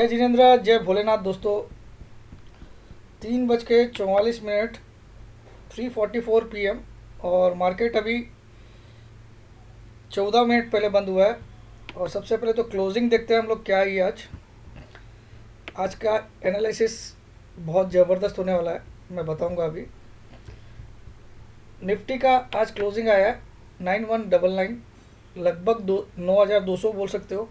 जय जिनेन्द्र, जय भोलेनाथ। दोस्तों, 3:44, 3:44 PM और मार्केट अभी 14 मिनट पहले बंद हुआ है। और सबसे पहले तो क्लोजिंग देखते हैं हम लोग क्या है आज। आज का एनालिसिस बहुत ज़बरदस्त होने वाला है, मैं बताऊंगा अभी। निफ्टी का आज क्लोजिंग आया है 9199, लगभग 9,200 बोल सकते हो।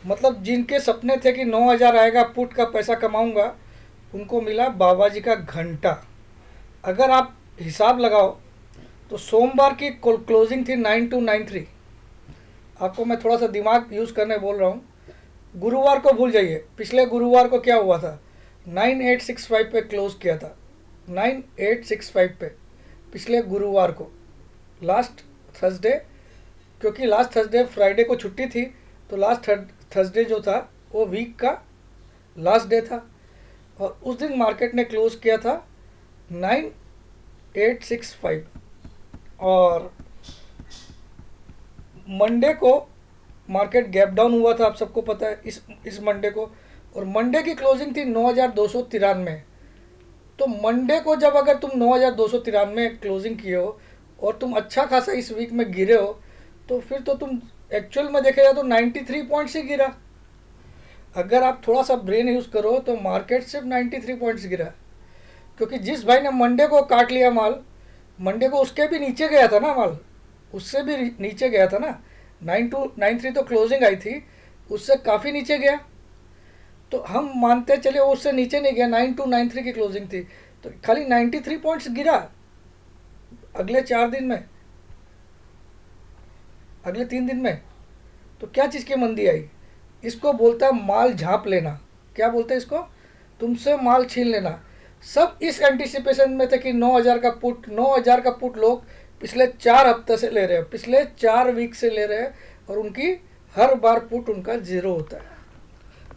मतलब जिनके सपने थे कि 9,000 आएगा, पुट का पैसा कमाऊंगा, उनको मिला बाबा जी का घंटा। अगर आप हिसाब लगाओ तो सोमवार की क्लोजिंग थी 9293। आपको मैं थोड़ा सा दिमाग यूज़ करने बोल रहा हूँ। गुरुवार को भूल जाइए, पिछले गुरुवार को क्या हुआ था, 9865 पे क्लोज किया था। 9865 पे पिछले गुरुवार को, लास्ट थर्सडे, क्योंकि लास्ट थर्सडे फ्राइडे को छुट्टी थी, तो लास्ट थर्सडे जो था वो वीक का लास्ट डे था। और उस दिन मार्केट ने क्लोज किया था 9865। और मंडे को मार्केट गैप डाउन हुआ था, आप सबको पता है, इस मंडे को। और मंडे की क्लोजिंग थी 9,293। तो मंडे को जब अगर तुम 9,293 क्लोजिंग किए हो और तुम अच्छा खासा इस वीक में गिरे हो, तो फिर तो तुम एक्चुअल में देखेगा तो 93 पॉइंट्स ही गिरा। अगर आप थोड़ा सा ब्रेन यूज़ करो तो मार्केट सिर्फ 93 पॉइंट्स गिरा, क्योंकि जिस भाई ने मंडे को काट लिया माल, मंडे को उसके भी नीचे गया था ना माल, उससे भी नीचे गया था ना। 9293 तो क्लोजिंग आई थी, उससे काफ़ी नीचे गया। तो हम मानते चले वो उससे नीचे नहीं गया, 9293 की क्लोजिंग थी, तो खाली 93 पॉइंट्स गिरा अगले 4 दिन में, अगले 3 दिन में। तो क्या चीज़ की मंदी आई? इसको बोलता है माल झाँप लेना। क्या बोलते हैं इसको? तुमसे माल छीन लेना। सब इस एंटिसिपेशन में थे कि 9,000 का पुट, 9,000 का पुट लोग पिछले 4 हफ्ते से ले रहे हैं, पिछले 4 वीक से ले रहे हैं। और उनकी हर बार पुट उनका जीरो होता है,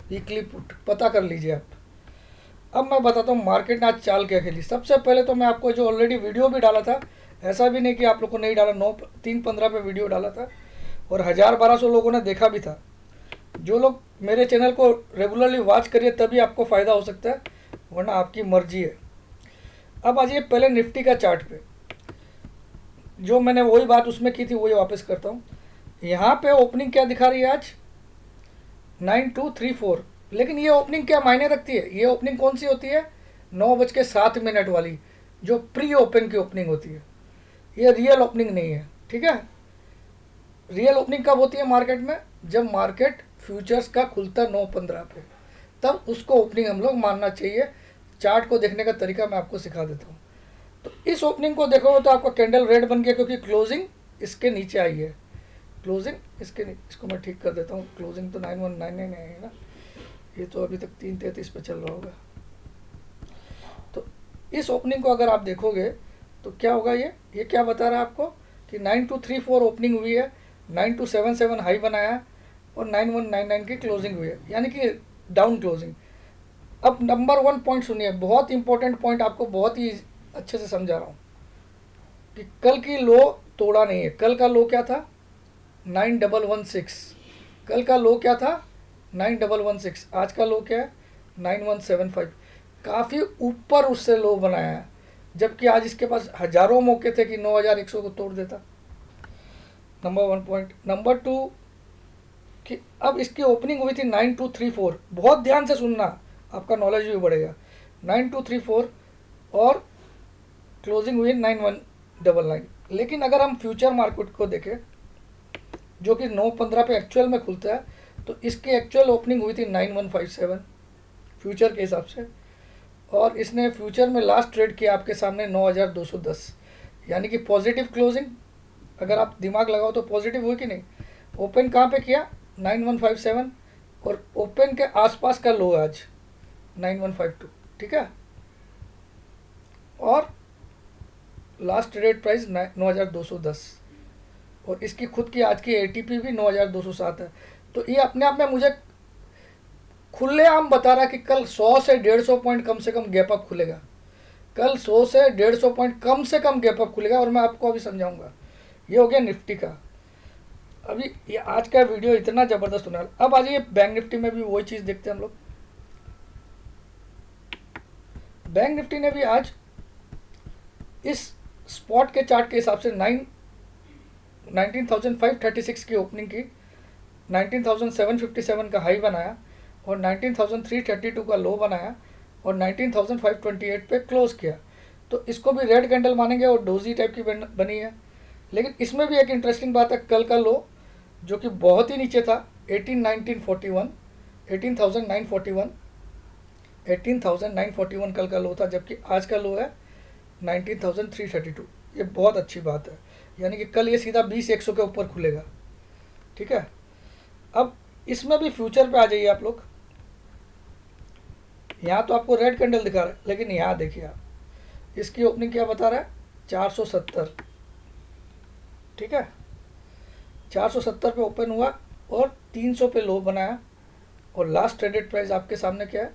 वीकली पुट, पता कर लीजिए आप। अब मैं बताता हूँ मार्केट ने आज चाल क्या खेली। सबसे पहले तो मैं आपको जो ऑलरेडी वीडियो भी डाला था, ऐसा भी नहीं कि आप लोग को नहीं डाला, 9:03:15 पे वीडियो डाला था और 1,000-1,200 लोगों ने देखा भी था। जो लोग मेरे चैनल को रेगुलरली वॉच करिए तभी आपको फ़ायदा हो सकता है, वरना आपकी मर्जी है। अब आ जाइए पहले निफ्टी का चार्ट पे। जो मैंने वही बात उसमें की थी वही वापस करता हूँ। यहाँ पे ओपनिंग क्या दिखा रही है आज? 9234। लेकिन ये ओपनिंग क्या मायने रखती है? ये ओपनिंग कौन सी होती है? 9:07 वाली, जो प्री ओपन की ओपनिंग होती है। ये रियल ओपनिंग नहीं है, ठीक है। रियल ओपनिंग कब होती है मार्केट में? जब मार्केट फ्यूचर्स का खुलता है 9:15 पे, तब उसको ओपनिंग हम लोग मानना चाहिए। चार्ट को देखने का तरीका मैं आपको सिखा देता हूँ। तो इस ओपनिंग को देखोगे तो आपका कैंडल रेड बन गया, क्योंकि क्लोजिंग इसके नीचे आई है। क्लोजिंग इसके इसको मैं ठीक कर देता हूँ। क्लोजिंग तो 9199 है ना, ये तो अभी तक 3:33 पे चल रहा होगा। तो इस ओपनिंग को अगर आप देखोगे तो क्या होगा, ये क्या बता रहा है आपको कि 9234 ओपनिंग हुई है, 9277 हाई बनाया और 9199 की क्लोजिंग हुई है, यानी कि डाउन क्लोजिंग। अब नंबर 1 पॉइंट सुनिए, बहुत इंपॉर्टेंट पॉइंट, आपको बहुत ही अच्छे से समझा रहा हूँ कि कल की लो तोड़ा नहीं है। कल का लो क्या था? 9116। कल का लो क्या था? 9116। आज का लो क्या है? 9175। काफ़ी ऊपर उससे लो बनाया है, जबकि आज इसके पास हज़ारों मौके थे कि 9100 को तोड़ देता। Number 1 point. नंबर 2 कि अब इसकी ओपनिंग हुई थी 9234। बहुत ध्यान से सुनना, आपका नॉलेज भी बढ़ेगा। 9234 और क्लोजिंग हुई 9199। लेकिन अगर हम फ्यूचर मार्केट को देखें, जो कि 9:15 पे एक्चुअल में खुलता है, तो इसकी एक्चुअल ओपनिंग हुई थी 9157 फ्यूचर के हिसाब से। और इसने फ्यूचर में लास्ट ट्रेड किया आपके सामने 9,210, यानी कि पॉजिटिव क्लोजिंग। अगर आप दिमाग लगाओ तो पॉजिटिव हुई कि नहीं? ओपन कहाँ पे किया? 9157, और ओपन के आसपास का लो आज 9152, ठीक है। और लास्ट ट्रेड प्राइस 9,210, और इसकी खुद की आज की एटीपी भी 9,207 है। तो ये अपने आप में मुझे खुलेआम बता रहा है कि कल 100 से 150 पॉइंट कम से कम गैप अप खुलेगा। कल 100 से 150 पॉइंट कम से कम गैप अप खुलेगा, और मैं आपको अभी समझाऊंगा। ये हो गया निफ्टी का। अभी ये आज का वीडियो इतना ज़बरदस्त होने वाला। अब आ जाइए बैंक निफ्टी में भी वही चीज़ देखते हैं हम लोग। बैंक निफ्टी ने भी आज इस स्पॉट के चार्ट के हिसाब से 19,536 की ओपनिंग की, 19,757 का हाई बनाया और 19,332 का लो बनाया और 19,528 पे क्लोज किया। तो इसको भी रेड कैंडल मानेंगे और डोजी टाइप की बनी है। लेकिन इसमें भी एक इंटरेस्टिंग बात है, कल का लो जो कि बहुत ही नीचे था 18,941 18,941 कल का लो था, जबकि आज का लो है 19,332। ये बहुत अच्छी बात है, यानी कि कल ये सीधा 20-100 के ऊपर खुलेगा। ठीक है, अब इसमें भी फ्यूचर पे आ जाइए आप लोग। यहाँ तो आपको रेड कैंडल दिखा रहा है, लेकिन यहाँ देखिए आप, इसकी ओपनिंग क्या बता रहा है, 470। ठीक है, 470 पे ओपन हुआ और 300 पे लो बनाया और लास्ट ट्रेडेड प्राइस आपके सामने क्या है,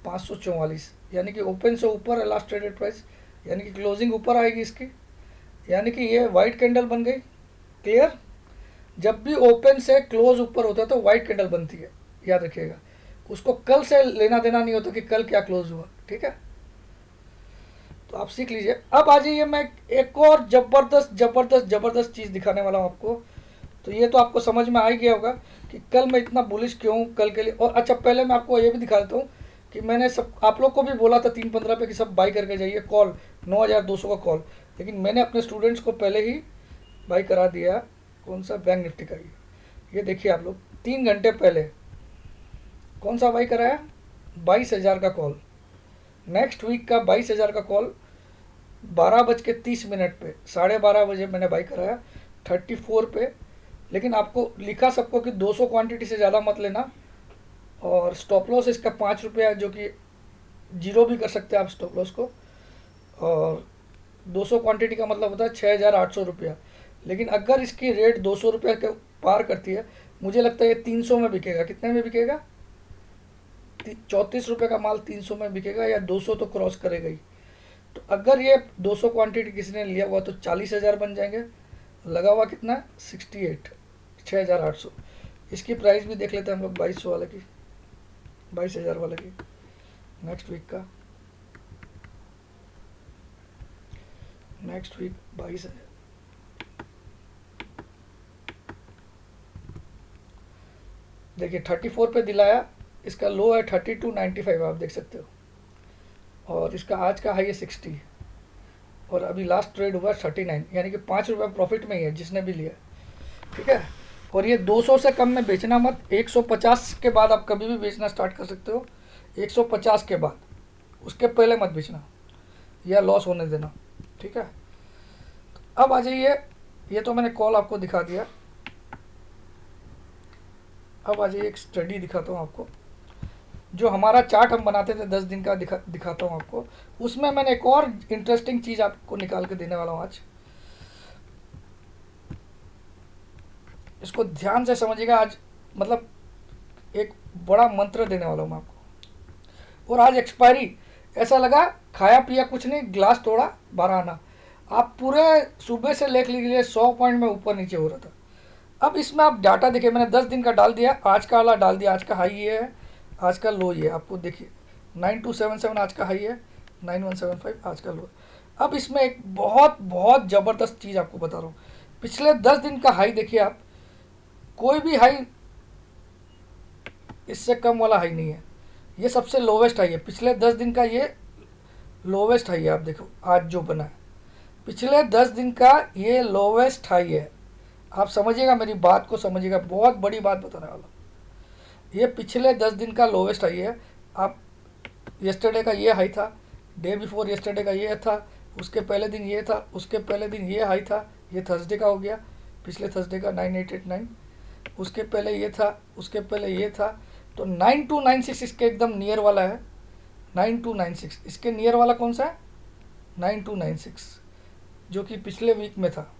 544। यानी कि ओपन से ऊपर है लास्ट ट्रेडेड प्राइस, यानी कि क्लोजिंग ऊपर आएगी इसकी, यानी कि ये वाइट कैंडल बन गई। क्लियर, जब भी ओपन से क्लोज ऊपर होता है तो वाइट कैंडल बनती है, याद रखिएगा। उसको कल से लेना देना नहीं होता कि कल क्या क्लोज हुआ। ठीक है, तो आप सीख लीजिए। अब आ जाइए, मैं एक और जबरदस्त जबरदस्त जबरदस्त चीज़ दिखाने वाला हूँ आपको। तो ये तो आपको समझ में आ ही गया होगा कि कल मैं इतना बुलिश क्यों हूँ कल के लिए। और अच्छा, पहले मैं आपको ये भी दिखा देता हूँ कि मैंने सब आप लोग को भी बोला था 3:15 पे कि सब बाई करके जाइए, कॉल 9,200 का कॉल, लेकिन मैंने अपने स्टूडेंट्स को पहले ही बाई करा दिया। कौन सा, बैंक निफ्टी का। ये देखिए आप लोग, 3 घंटे पहले कौन सा बाई कराया, 22,000 का कॉल। नेक्स्ट वीक का 22,000 का कॉल 12:30 पे, 12:30 बजे मैंने बाई कराया 34 पे। लेकिन आपको लिखा सबको कि 200 क्वांटिटी से ज़्यादा मत लेना, और स्टॉप लॉस इसका 5 रुपया, जो कि जीरो भी कर सकते हैं आप स्टॉप लॉस को। और 200 क्वांटिटी का मतलब होता है 6,800 रुपया। लेकिन अगर इसकी रेट 200 रुपये के पार करती है, मुझे लगता है ये 300 में बिकेगा। कितने में बिकेगा, 34 रुपये का माल 300 में बिकेगा, या 200 तो क्रॉस करेगा ही। तो अगर ये 200 क्वांटिटी किसी ने लिया हुआ तो 40,000 बन जाएंगे। लगा हुआ कितना, 68, 6,800। इसकी प्राइस भी देख लेते हैं हम लोग, 2200 वाले की, 22,000 वाले की, नेक्स्ट वीक का। Next week 22,000। देखिए 34 पे दिलाया, इसका लो है 32.95, आप देख सकते हो। और इसका आज का हाई है 60, और अभी लास्ट ट्रेड हुआ 39, यानी कि 5 रुपये प्रॉफिट में ही है जिसने भी लिया। ठीक है, और ये 200 से कम में बेचना मत। 150 के बाद आप कभी भी बेचना स्टार्ट कर सकते हो, 150 के बाद, उसके पहले मत बेचना या लॉस होने देना। ठीक है, अब आ जाइए, ये तो मैंने कॉल आपको दिखा दिया। अब आ जाइए, एक स्टडी दिखाता हूँ आपको, जो हमारा चार्ट हम बनाते थे 10 दिन का, दिखाता हूँ आपको। उसमें मैंने एक और इंटरेस्टिंग चीज़ आपको निकाल के देने वाला हूँ आज। इसको ध्यान से समझिएगा, आज मतलब एक बड़ा मंत्र देने वाला हूँ मैं आपको। और आज एक्सपायरी, ऐसा लगा खाया पिया कुछ नहीं, ग्लास तोड़ा 12 आना। आप पूरे सुबह से लेख लीजिए 100 पॉइंट में ऊपर नीचे हो रहा था। अब इसमें आप डाटा देखिए, मैंने 10 दिन का डाल दिया, आज का वाला डाल दिया। आज का हाई ये है, आज का लो ये है। आपको देखिए 9277 आज का हाई है, 9175 आज का लो। अब इसमें एक बहुत बहुत ज़बरदस्त चीज़ आपको बता रहा हूँ। पिछले 10 दिन का हाई देखिए आप, कोई भी हाई इससे कम वाला हाई नहीं है। ये सबसे लोवेस्ट हाई है पिछले 10 दिन का, ये लोवेस्ट हाई है। आप देखो आज जो बना है, पिछले 10 दिन का ये लोवेस्ट हाई है। आप समझिएगा, मेरी बात को समझिएगा, बहुत बड़ी बात बताने वाला। ये पिछले 10 दिन का लोवेस्ट हाई है। आप येस्टरडे का ये हाई था, डे बिफोर येस्टरडे का ये था, उसके पहले दिन ये था, उसके पहले दिन ये हाई था, ये थर्सडे का हो गया, पिछले थर्सडे का 9889, उसके पहले ये था, उसके पहले ये था। तो 9296 इसके एकदम नियर वाला है, 9296 इसके नियर वाला कौन सा है, 9296, जो कि पिछले वीक में था।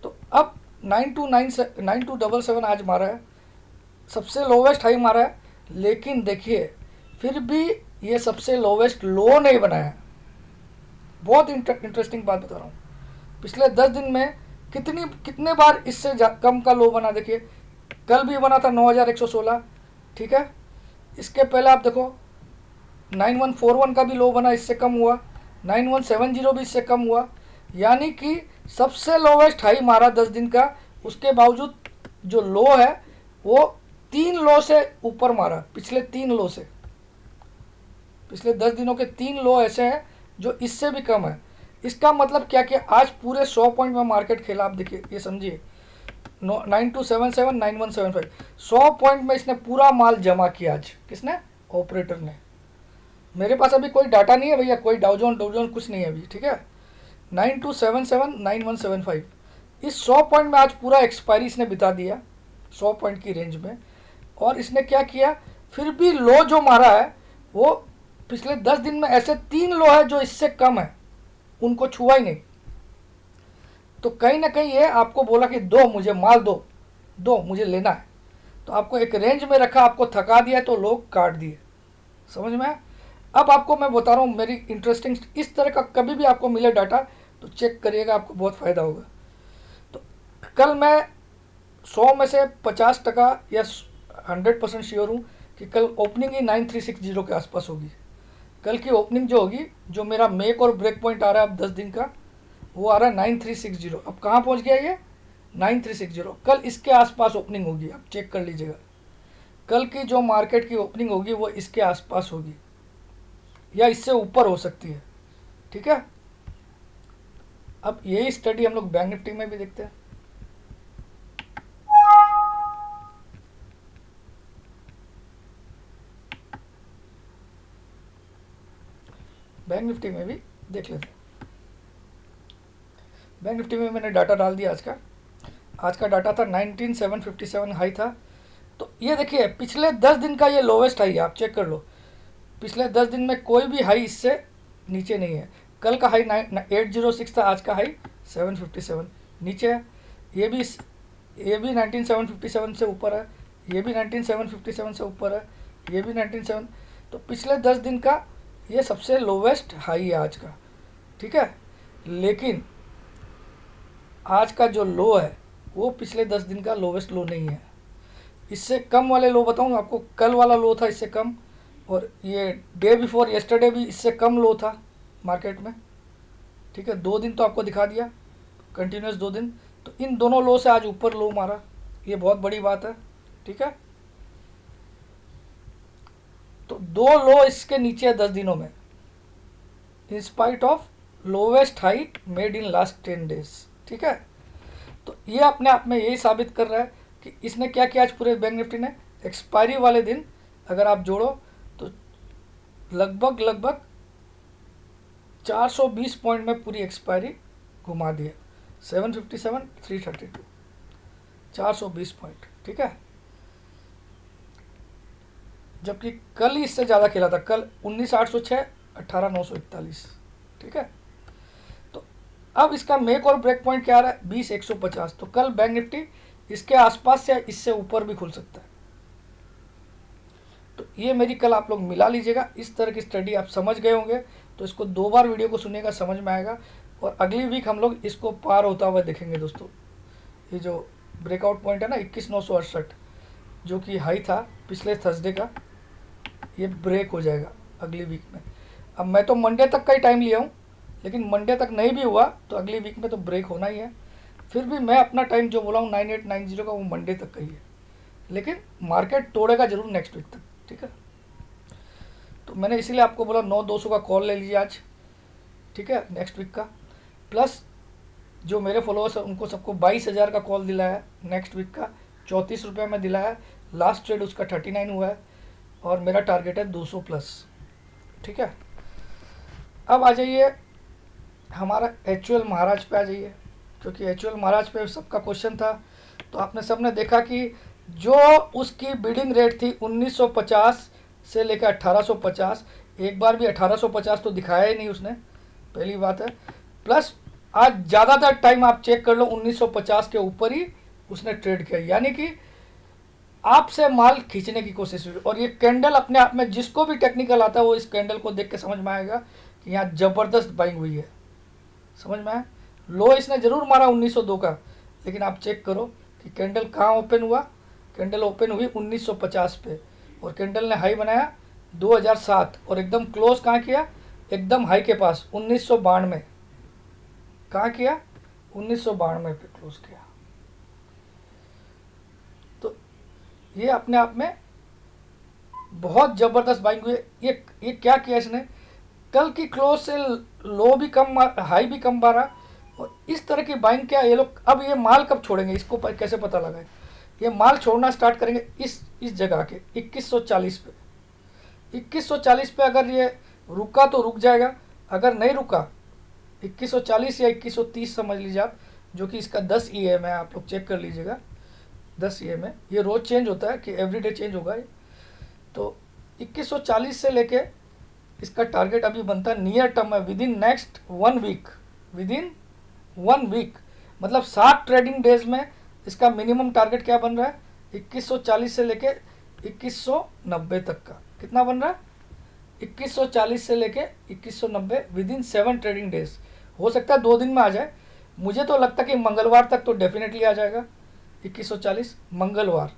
तो अब 9277 आज मारा है, सबसे लोवेस्ट हाई मारा है। लेकिन देखिए फिर भी ये सबसे लोवेस्ट लो नहीं बनाया है। बहुत इंटरेस्टिंग बात बता रहा हूँ, पिछले 10 दिन में कितने बार इससे कम का लो बना। देखिए कल भी बना था 9116, ठीक है। इसके पहले आप देखो 9141 का भी लो बना, इससे कम हुआ। 9170 भी इससे कम हुआ। यानी कि सबसे लोवेस्ट हाई मारा 10 दिन का, उसके बावजूद जो लो है वो 3 लो से ऊपर मारा, पिछले 3 लो से। पिछले 10 दिनों के 3 लो ऐसे हैं जो इससे भी कम है। इसका मतलब क्या कि आज पूरे 100 पॉइंट में मार्केट खेला। आप देखिए, ये समझिए, 9277 9175, 100 पॉइंट में इसने पूरा माल जमा किया आज। किसने? ऑपरेटर ने। मेरे पास अभी कोई डाटा नहीं है भैया, कोई डाउजोन कुछ नहीं है अभी, ठीक है। 9277 9175, इस 100 पॉइंट में आज पूरा एक्सपायरी इसने बिता दिया 100 पॉइंट की रेंज में। और इसने क्या किया, फिर भी लो जो मारा है वो पिछले 10 दिन में ऐसे 3 लो है जो इससे कम है, उनको छुआ ही नहीं। तो कहीं ना कहीं ये आपको बोला कि दो मुझे माल, दो मुझे लेना है, तो आपको एक रेंज में रखा, आपको थका दिया तो लोग काट दिए। समझ में? अब आपको मैं बता रहा हूँ मेरी इंटरेस्टिंग, इस तरह का कभी भी आपको मिले डाटा तो चेक करिएगा, आपको बहुत फ़ायदा होगा। तो कल मैं 100 में से 50% या 100% श्योर हूँ कि कल ओपनिंग ही 9360 के आसपास होगी। कल की ओपनिंग जो होगी, जो मेरा मेक और ब्रेक पॉइंट आ रहा है अब 10 दिन का, वो आ रहा है 9360। अब कहाँ पहुँच गया ये? 9360। कल इसके आसपास ओपनिंग होगी, आप चेक कर लीजिएगा। कल की जो मार्केट की ओपनिंग होगी वो इसके आसपास होगी या इससे ऊपर हो सकती है, ठीक है। अब यही स्टडी हम लोग बैंक निफ्टी में भी देखते हैं। बैंक निफ्टी में भी देख लेते हैं। बैंक निफ्टी में मैंने डाटा डाल दिया आज का डाटा था 19757 हाई था। तो ये देखिए, पिछले 10 दिन का ये लोवेस्ट हाई है, आप चेक कर लो। पिछले 10 दिन में कोई भी हाई इससे नीचे नहीं है। कल का हाई 806 था, आज का हाई 757 नीचे है। ये भी 19757 से ऊपर है, ये भी 19757 से ऊपर है, ये भी 197। तो पिछले 10 दिन का ये सबसे लोवेस्ट हाई है आज का, ठीक है। लेकिन आज का जो लो है वो पिछले 10 दिन का लोवेस्ट लो नहीं है। इससे कम वाले लो बताऊँ आपको, कल वाला लो था इससे कम, और ये डे बिफोर येस्टरडे भी इससे कम लो था मार्केट में, ठीक है। 2 दिन तो आपको दिखा दिया, कंटिन्यूस 2 दिन। तो इन दोनों लो से आज ऊपर लो मारा, ये बहुत बड़ी बात है, ठीक है। तो 2 लो इसके नीचे है 10 दिनों में, in spite of lowest high made in last 10 days, ठीक है। तो ये अपने आप में यही साबित कर रहा है कि इसने क्या किया आज पूरे बैंक निफ्टी ने। एक्सपायरी वाले दिन अगर आप जोड़ो तो लगभग 420 पॉइंट में पूरी एक्सपायरी घुमा दी है। 757 332, 420 पॉइंट, ठीक है। जबकि कल ही इससे ज़्यादा खेला था, कल 19806 18941, ठीक है। तो अब इसका मेक और ब्रेक पॉइंट क्या आ रहा है? 20150। तो कल बैंक निफ्टी इसके आसपास या इससे ऊपर भी खुल सकता है। तो ये मेरी कल आप लोग मिला लीजिएगा। इस तरह की स्टडी आप समझ गए होंगे तो इसको 2 बार वीडियो को सुनिएगा, समझ में आएगा। और अगली वीक हम लोग इसको पार होता हुआ देखेंगे दोस्तों। ये जो ब्रेकआउट पॉइंट है ना 21968, जो कि हाई था पिछले थर्सडे का, ये ब्रेक हो जाएगा अगली वीक में। अब मैं तो मंडे तक का ही टाइम लिया हूँ, लेकिन मंडे तक नहीं भी हुआ तो अगली वीक में तो ब्रेक होना ही है। फिर भी मैं अपना टाइम जो बोला हूँ 9890 का, वो मंडे तक का ही है, लेकिन मार्केट तोड़ेगा जरूर नेक्स्ट वीक तक, ठीक है। तो मैंने इसीलिए आपको बोला 9200 का कॉल ले लीजिए आज, ठीक है, नेक्स्ट वीक का। प्लस जो मेरे फॉलोअर्स हैं उनको सबको 22,000 का कॉल दिलाया है नेक्स्ट वीक का, 34 रुपये में दिलाया है। लास्ट ट्रेड उसका 39 हुआ है और मेरा टारगेट है 200 प्लस, ठीक है। अब आ जाइए हमारा एचयूएल महाराज पे आ जाइए, क्योंकि एचयूएल महाराज पे सबका क्वेश्चन था। तो आपने सबने देखा कि जो उसकी बिडिंग रेट थी 1950 से लेकर 1850, एक बार भी 1850 तो दिखाया ही नहीं उसने, पहली बात है। प्लस आज ज़्यादातर टाइम आप चेक कर लो 1950 के ऊपर ही उसने ट्रेड किया, यानी कि आपसे माल खींचने की कोशिश हुई। और ये कैंडल अपने आप में, जिसको भी टेक्निकल आता है वो इस कैंडल को देख के समझ में आएगा कि यहाँ ज़बरदस्त बाइंग हुई है, समझ में आया। लो इसने ज़रूर मारा 1902 का, लेकिन आप चेक करो कि कैंडल कहाँ ओपन हुआ। कैंडल ओपन हुई 1950 पे और कैंडल ने हाई बनाया 2007, और एकदम क्लोज कहाँ किया, एकदम हाई के पास 1992। कहाँ किया, 1992 पे क्लोज किया। तो ये अपने आप में बहुत ज़बरदस्त बाइंग हुई। ये क्या किया इसने, कल की क्लोज से लो भी कम हाई भी कम मारा, और इस तरह की बाइंग क्या ये लोग, अब ये माल कब छोड़ेंगे इसको कैसे पता लगा है। ये माल छोड़ना स्टार्ट करेंगे इस जगह के 2140 पे। 2140 पे अगर ये रुका तो रुक जाएगा, अगर नहीं रुका 2140 या 2130 समझ लीजिए आप, जो कि इसका 10 EM है, आप लोग चेक कर लीजिएगा। 10 EM है, ये रोज़ चेंज होता है कि एवरीडे चेंज होगा ये। तो 2140 से लेके इसका टारगेट अभी बनता है नियर टर्म है, within next 1 week, within 1 week, मतलब 7 ट्रेडिंग डेज में इसका मिनिमम टारगेट क्या बन रहा है, 2140 से लेके 2190 तक का। कितना बन रहा है, 2140 से लेके 2190 विद इन 7 ट्रेडिंग डेज। हो सकता है 2 दिन में आ जाए, मुझे तो लगता है कि मंगलवार तक तो डेफिनेटली आ जाएगा 2140। मंगलवार,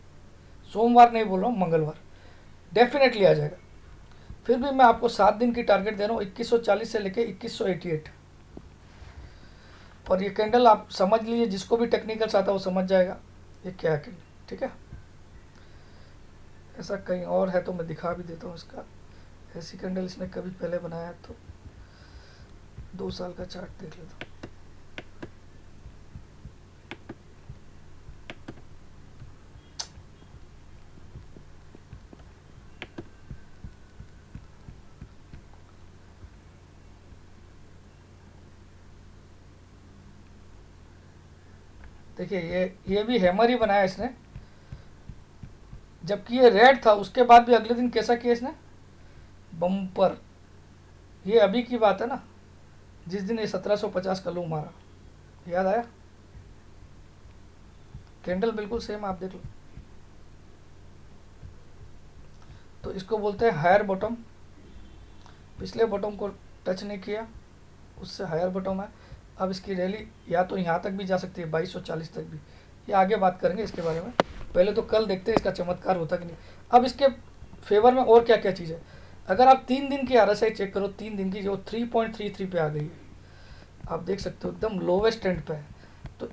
सोमवार नहीं बोल रहा हूँ, मंगलवार डेफिनेटली आ जाएगा। फिर भी मैं आपको 7 दिन की टारगेट दे रहा हूँ, 2140 से लेके 2188। और ये कैंडल आप समझ लीजिए, जिसको भी टेक्निकल्स आता है वो समझ जाएगा ये क्या है कैंडल, ठीक है। ऐसा कहीं और है तो मैं दिखा भी देता हूँ इसका। ऐसी कैंडल इसने कभी पहले बनाया है तो 2 साल का चार्ट देख लेता हूँ। देखिए ये भी हैमर ही बनाया इसने, जबकि ये रेड था, उसके बाद भी अगले दिन कैसा किया इसने, बम्पर। ये अभी की बात है ना, जिस दिन ये 1750 का लो मारा, याद आया। कैंडल बिल्कुल सेम, आप देख लो। तो इसको बोलते हैं हायर बॉटम। पिछले बॉटम को टच नहीं किया, उससे हायर बॉटम है। अब इसकी रैली या तो यहाँ तक भी जा सकती है, 2240 तक भी। ये आगे बात करेंगे इसके बारे में, पहले तो कल देखते हैं इसका चमत्कार होता कि नहीं। अब इसके फेवर में और क्या क्या चीज़ है। अगर आप 3 दिन की RSI चेक करो, 3 दिन की, जो 3.33 पे आ गई है, आप देख सकते हो एकदम लोवेस्ट ट्रेंड पे है। तो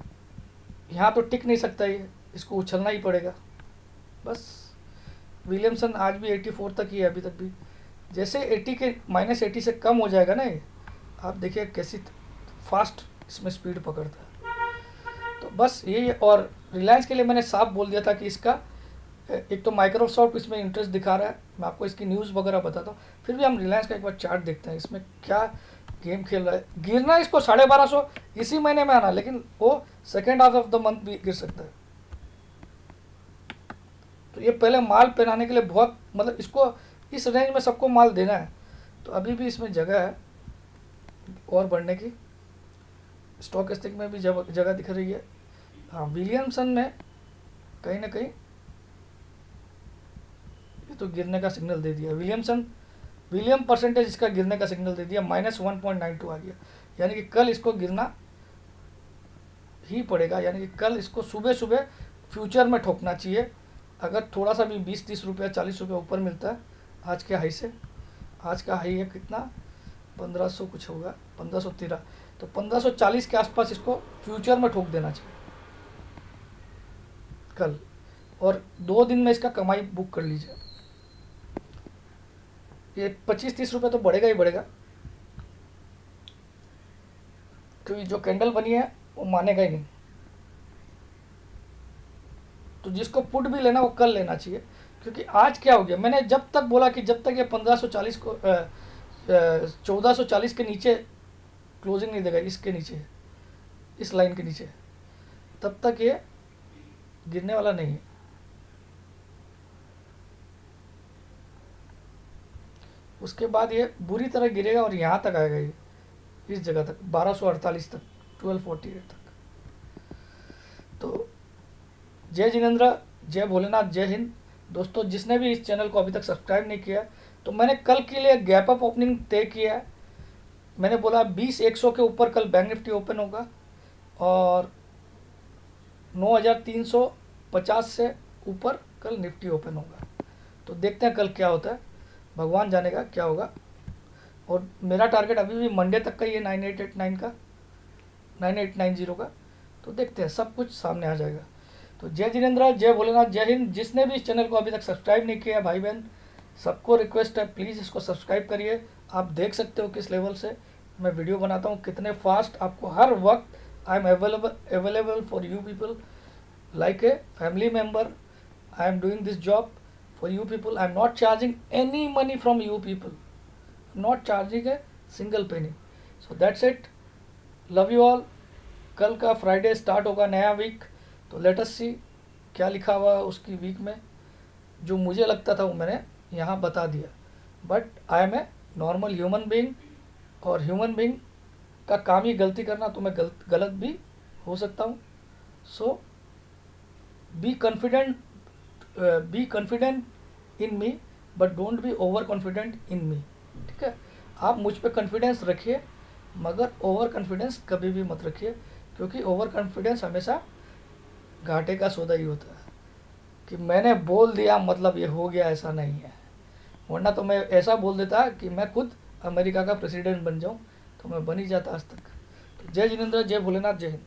यहाँ तो टिक नहीं सकता ये, इसको उछलना ही पड़ेगा बस। विलियमसन आज भी 84 तक ही है अभी तक भी। जैसे 80 के -80 से कम हो जाएगा ना ये, आप देखिए कैसी फास्ट इसमें स्पीड पकड़ता है। तो बस यही। और रिलायंस के लिए मैंने साफ बोल दिया था कि इसका एक तो माइक्रोसॉफ्ट इसमें इंटरेस्ट दिखा रहा है, मैं आपको इसकी न्यूज़ वगैरह बताता हूँ। फिर भी हम रिलायंस का एक बार चार्ट देखते हैं, इसमें क्या गेम खेल रहा है। गिरना इसको 1250 इसी महीने में आना, लेकिन वो second half of the month भी गिर सकता है। तो ये पहले माल पहनाने के लिए बहुत, मतलब इसको इस रेंज में सबको माल देना है। तो अभी भी इसमें जगह है और बढ़ने की। स्टॉकेस्टिक में भी जगह दिख रही है। हाँ, विलियमसन ने कहीं ना कहीं ये तो गिरने का सिग्नल दे दिया। विलियम परसेंटेज इसका गिरने का सिग्नल दे दिया, -1.92 आ गया। यानी कि कल इसको गिरना ही पड़ेगा, यानी कि कल इसको सुबह सुबह फ्यूचर में ठोकना चाहिए। अगर थोड़ा सा भी 20-30 रुपया 40 रुपये ऊपर मिलता है आज के हाई से, आज का हाई है कितना, 1500 कुछ होगा, 1513, तो 1540 के आसपास इसको फ्यूचर में ठोक देना चाहिए कल। और 2 दिन में इसका कमाई बुक कर लीजिए। ये 25-30 रुपये तो बढ़ेगा ही बढ़ेगा, क्योंकि जो कैंडल बनी है वो मानेगा ही नहीं। तो जिसको पुट भी लेना वो कल लेना चाहिए, क्योंकि आज क्या हो गया, मैंने जब तक बोला कि जब तक ये 1540 को 1440 के नीचे क्लोजिंग नहीं देगा, इसके नीचे, इस लाइन के नीचे, तब तक ये गिरने वाला नहीं है। उसके बाद ये बुरी तरह गिरेगा और यहाँ तक आएगा, ये इस जगह तक 1248 तक, 1248 तक। तो जय जिनेंद्र, जय भोलेनाथ, जय हिंद। दोस्तों, जिसने भी इस चैनल को अभी तक सब्सक्राइब नहीं किया, तो मैंने कल के लिए गैप अप ओपनिंग तय किया है। मैंने बोला 20,100 के ऊपर कल बैंक निफ्टी ओपन होगा, और 9,350 से ऊपर कल निफ्टी ओपन होगा। तो देखते हैं कल क्या होता है। भगवान जानेगा क्या होगा। और मेरा टारगेट अभी भी मंडे तक का ही है 9889 का, 9890 का। तो देखते हैं, सब कुछ सामने आ जाएगा। तो जय जिनेंद्र, जय भोलेनाथ, जय हिंद। जिसने भी इस चैनल को अभी तक सब्सक्राइब नहीं किया है भाई बहन, सबको रिक्वेस्ट है प्लीज़ इसको सब्सक्राइब करिए। आप देख सकते हो किस लेवल से मैं वीडियो बनाता हूँ, कितने फास्ट आपको हर वक्त I am available for you people like a family member. I am doing this job for you people. I am not charging any money from you people. I'm not charging a single penny. So that's it. Love you all. कल का Friday start होगा नया week, तो let us सी क्या लिखा हुआ है उसकी वीक में। जो मुझे लगता था वो मैंने यहाँ बता दिया, but I am a normal human being, और ह्यूमन बीइंग का काम ही गलती करना, तो मैं गलत भी हो सकता हूँ। So be confident in me, but don't be over confident in me. ठीक है, आप मुझ पे कॉन्फिडेंस रखिए, मगर ओवर कॉन्फिडेंस कभी भी मत रखिए, क्योंकि ओवर कॉन्फिडेंस हमेशा घाटे का सौदा ही होता है। कि मैंने बोल दिया मतलब ये हो गया, ऐसा नहीं है। वरना तो मैं ऐसा बोल देता कि मैं खुद अमेरिका का प्रेसिडेंट बन जाऊं, तो मैं बन ही जाता आज तक। तो जय जिनेंद्र, जय भोलेनाथ, जय हिंद।